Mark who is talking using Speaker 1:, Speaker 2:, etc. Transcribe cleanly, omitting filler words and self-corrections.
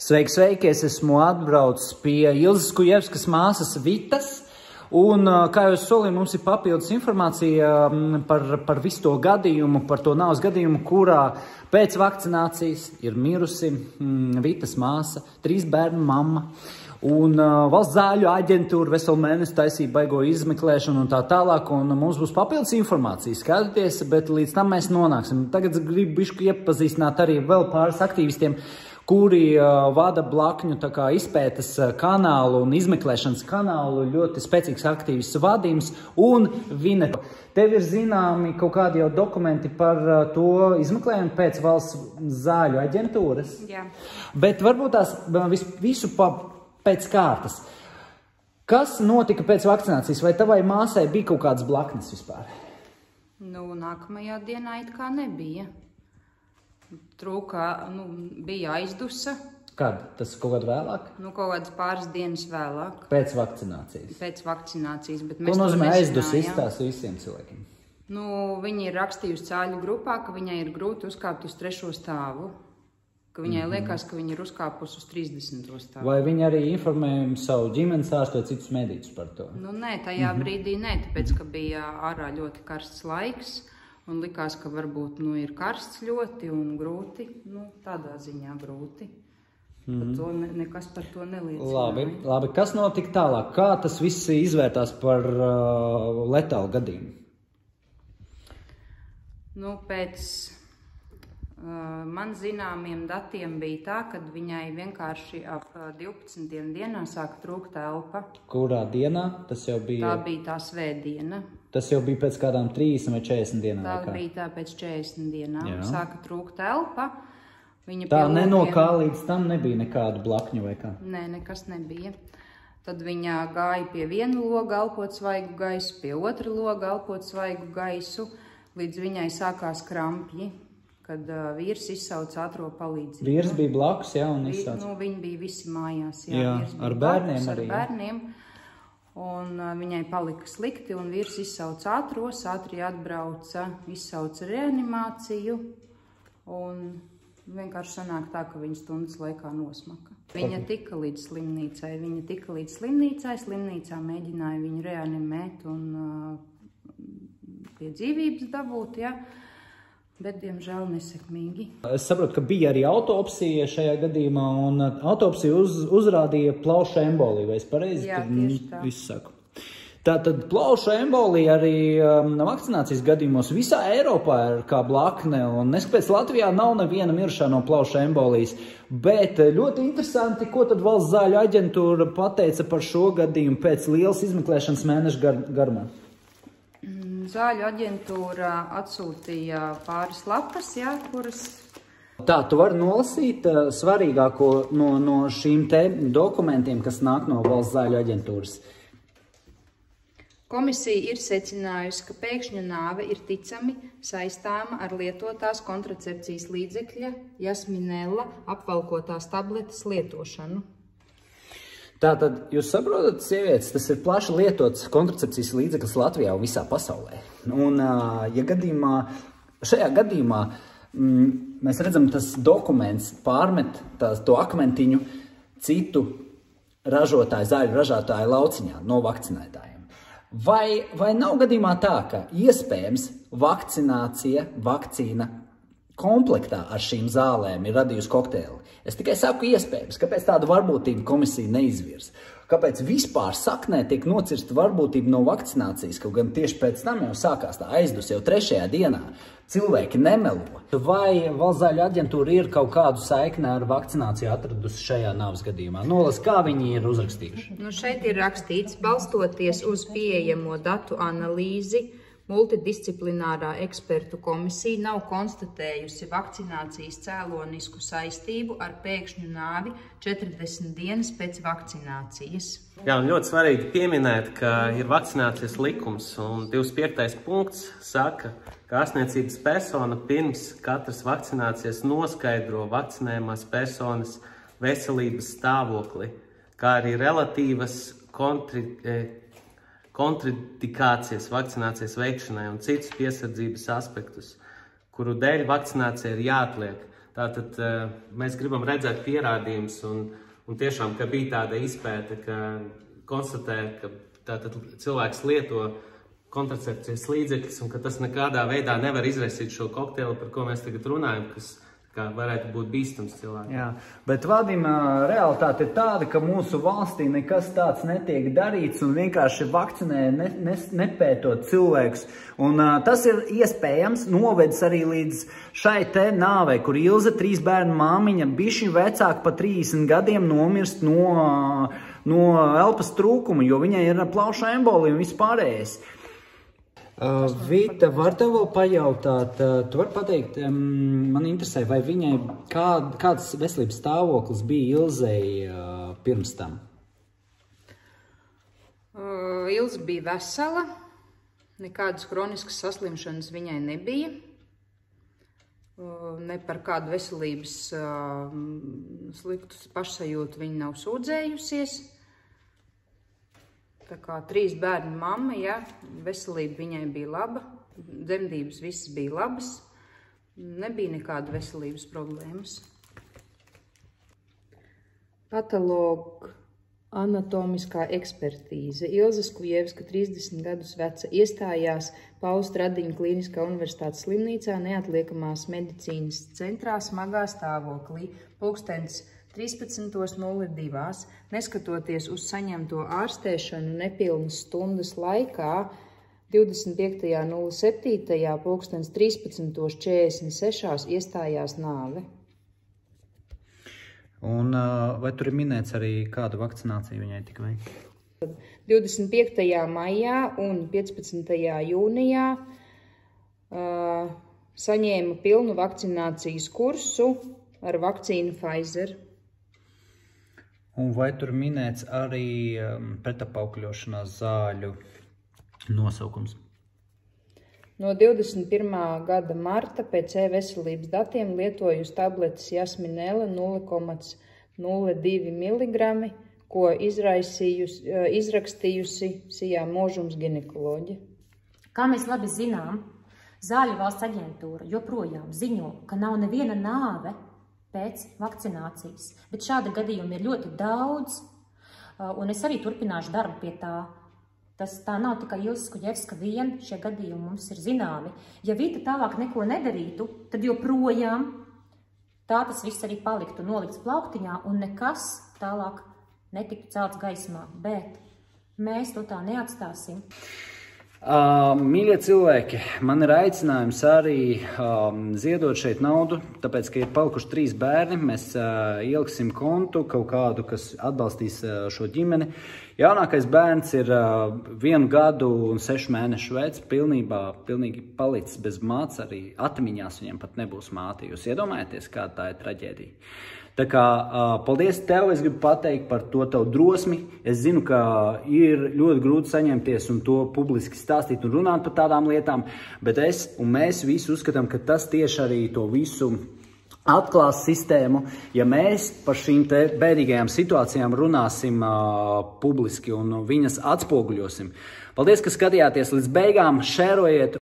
Speaker 1: Sveiki, sveiki! Es esmu atbraucis pie Ilzas Kujevskas māsas Vitas. Un, kā jau es solīju, mums ir papildus informācija par visu to gadījumu, par to nāves gadījumu, kurā pēc vakcinācijas ir mirusi Vitas māsa, 3 bērnu mamma. Un valsts zāļu aģentūra veselu mēnesi taisīja baigo izmeklēšanu un tā tālāk, un mums būs papildus informācija, skatieties, bet līdz tam mēs nonāksim. Tagad gribu bišķi iepazīstināt arī vēl pāris aktīvistiem, kuri vada Blakņu izpētes kanālu un izmeklēšanas kanālu, ļoti spēcīgs aktīvists vadījums, un Vine. Tev ir zināmi kaut kādi jau dokumenti par to izmeklējumu pēc valsts zāļu aģentūras?
Speaker 2: Jā.
Speaker 1: Bet varbūt tās visu pēc kārtas. Kas notika pēc vakcinācijas? Vai tavai māsai bija kaut kāds blaknes vispār?
Speaker 2: Nu, nākamajā dienā it kā nebija. Trūkā, bija aizdusa.
Speaker 1: Kad? Tas kaut kādā vēlāk?
Speaker 2: Nu, kaut kādas pāris dienas vēlāk.
Speaker 1: Pēc vakcinācijas?
Speaker 2: Pēc vakcinācijas, bet
Speaker 1: Ko
Speaker 2: mēs to
Speaker 1: nozīmē aizdusa
Speaker 2: nezinājām.
Speaker 1: izstāsta visiem cilvēkiem?
Speaker 2: Nu, viņi ir rakstījusi cāļu grupā, ka viņai ir grūti uzkāpt uz 3. stāvu. Ka viņai liekas, ka viņa ir uzkāpusi uz 30. stāvu.
Speaker 1: Vai viņi arī informēja savu ģimenes ārstu vai citus medītus par to?
Speaker 2: Nu, nē, tajā brīdī nē, tāpēc, ka bija ārā ļoti karsts laiks. Un likās, ka varbūt ir karsts ļoti un grūti, tādā ziņā grūti. Nekas par to neliecina.
Speaker 1: Labi. Kas notika tālāk? Kā tas viss izvērtās par letālu gadījumu?
Speaker 2: Nu, pēc man zināmiem datiem bija tā, ka viņai vienkārši ap 12 dienā sāka trūkt elpa.
Speaker 1: Kurā dienā? Tas jau bija...
Speaker 2: Tā bija tā svētdiena.
Speaker 1: Tas jau bija pēc kādām 30 vai 40 dienām?
Speaker 2: Tā bija tā pēc 40 dienām. Sāka trūkt elpa.
Speaker 1: Tā no kā līdz tam nebija nekādu blakņu vai kā?
Speaker 2: Nē, nekas nebija. Tad viņa gāja pie viena loga elpot svaigu gaisu, pie otra loga elpot svaigu gaisu, līdz viņai sākās krampji, kad vīrs izsauca ātro palīdzību.
Speaker 1: Vīrs bija blakus, jā, un izsauca?
Speaker 2: Viņi bija visi mājās,
Speaker 1: jā. Ar bērniem arī?
Speaker 2: Ar bērniem. Un viņai palika slikti, un vīrs izsauca ātros, ātri atbrauca, izsauca reanimāciju, un vienkārši sanāk tā, ka viņa stundas laikā nosmaka. Viņa tika līdz slimnīcai, slimnīcā mēģināja viņu reanimēt un pie dzīvības dabūt, jā. Bet, diemžēl, nesekmīgi. Es saprotu, ka bija arī autopsija šajā gadījumā, un autopsija uzrādīja plaušu emboliju, vai es pareizi? Jā, tieši tā.
Speaker 1: Visu saku. Tātad plaušu embolija arī vakcinācijas gadījumos visā Eiropā ir kā blakne, un neskapēc Latvijā nav neviena mirušā no plaušu embolijas. Bet ļoti interesanti, ko tad valsts zāļu aģentūra pateica par šo gadījumu pēc lielas izmeklēšanas mēneša garumā?
Speaker 2: Zāļu aģentūra atsūtīja pāris lapas, jā, kuras...
Speaker 1: Tā, tu vari nolasīt svarīgāko no šīm te dokumentiem, kas nāk no valsts zāļu aģentūras.
Speaker 2: Komisija ir secinājusi, ka pēkšņa nāve ir ticami saistāma ar lietotās kontracepcijas līdzekļa Jasminella apvalkotās tabletes lietošanu.
Speaker 1: Tātad, jūs saprotat, sievietes, tas ir plaši lietots kontracepcijas līdzeklis Latvijā un visā pasaulē. Un, šajā gadījumā mēs redzam, tas dokuments pārmet to akmentiņu citu zāļu ražotāju lauciņā no vakcinētājiem. Vai nav gadījumā tā, ka iespējams vakcīna komplektā ar šīm zālēm ir radījusi kokteili? Es tikai saku iespējams, kāpēc tādu varbūtību komisija neizvirza? Kāpēc vispār saknē tiek nocirsta varbūtība no vakcinācijas, kaut gan tieši pēc tam jau sākās tā aizdus jau 3. dienā? Cilvēki nemelo. Vai valsts zāļu aģentūra ir kaut kādu saikni ar vakcināciju atradusi šajā nāves gadījumā? Nolas, kā viņi ir uzrakstījuši?
Speaker 2: Šeit ir rakstīts, balstoties uz pieejamo datu analīzi, multidisciplinārā ekspertu komisija nav konstatējusi vakcinācijas cēlonisku saistību ar pēkšņu nāvi 40 dienas pēc vakcinācijas.
Speaker 3: Jā, un ļoti svarīgi pieminēt, ka ir vakcinācijas likums, un 25. punkts saka, ka ārstniecības persona pirms katras vakcinācijas noskaidro vakcinējumās personas veselības stāvokli, kā arī relatīvas kontraindikācijas vakcinācijas veikšanai un citus piesardzības aspektus, kuru dēļ vakcinācija ir jāatliek. Tātad mēs gribam redzēt pierādījumus un tiešām, ka bija tāda izpēte, ka konstatē, ka tātad cilvēks lieto kontracepcijas līdzekļus un ka tas nekādā veidā nevar izraisīt šo kokteili, par ko mēs tagad runājam, kas kā varētu būt bīstams cilvēkiem.
Speaker 1: Jā, bet Vadim, realitāte ir tāda, ka mūsu valstī nekas tāds netiek darīts un vienkārši vakcinē nepētot cilvēkus. Un tas ir iespējams novedis arī līdz šai te nāvei, kur Ilze, 3 bērnu māmiņa, bišķi vecāka pa 30 gadiem nomirst no elpas trūkuma, jo viņai ir plaušu embolija un vispārējais. Vita, var tev vēl pajautāt, tu vari pateikt, man interesē, vai viņai kāds veselības stāvoklis bija Ilzei pirms tam?
Speaker 2: Ilze bija vesela, nekādas kroniskas saslimšanas viņai nebija, ne par kādu veselības sliktu pašsajūtu viņa nav sūdzējusies. Tā kā 3 bērnu mamma, ja, veselība viņai bija laba, dzemdības visas bija labas, nebija nekāda veselības problēmas. Patologa anatomiskā ekspertīze. Ilze Skujevska, 30 gadus veca, iestājās Pauls Stradiņa Klīniskā universitātes slimnīcā neatliekamās medicīnas centrā smagā stāvoklī, pulkstens 13:02. Neskatoties uz saņemto ārstēšanu nepilnas stundas laikā, 25.07. pulkstens 13:46 iestājās nāve.
Speaker 1: Un vai tur ir minēts arī kāda vakcinācija viņai tika veikta?
Speaker 2: 25. maijā un 15. jūnijā saņēma pilnu vakcinācijas kursu ar vakcīnu Pfizer.
Speaker 1: Un vai tur minēts arī pretapaukļošanās zāļu nosaukums?
Speaker 2: No 21. gada marta pēc e-veselības datiem lietojusi tabletes Jasminēla 0,02 mg, ko izrakstījusi Sijā Možums ginekoloģe.
Speaker 4: Kā mēs labi zinām, Zāļu valsts aģentūra joprojām ziņo, ka nav neviena nāve pēc vakcinācijas, bet šāda gadījuma ir ļoti daudz, un es arī turpināšu darbu pie tā. Tā nav tikai Ilze Skujevska vien, šie gadījumi mums ir zināmi. Ja Vita tālāk neko nedarītu, tad joprojām tā tas viss arī paliktu nolikts plauktiņā un nekas tālāk netiktu celts gaismā, bet mēs to tā neatstāsim.
Speaker 1: Mīļie cilvēki, man ir aicinājums arī ziedot šeit naudu, tāpēc, ka ir palikuši 3 bērni, mēs ieliksim kontu kaut kādu, kas atbalstīs šo ģimeni. Jaunākais bērns ir 1 gadu un 6 mēnešu vecs, pilnīgi palicis bez mātes, arī atmiņās viņam pat nebūs māte. Jūs iedomājaties, kāda tā ir traģēdija. Tā kā paldies tev, es gribu pateikt par to tavu drosmi. Es zinu, ka ir ļoti grūti saņemties un to publiski stāstīt un runāt par tādām lietām, bet es un mēs visi uzskatām, ka tas tieši arī to visu atklās sistēmu, ja mēs par šīm te bēdīgajām situācijām runāsim publiski un viņas atspoguļosim. Paldies, ka skatījāties līdz beigām, šērojiet.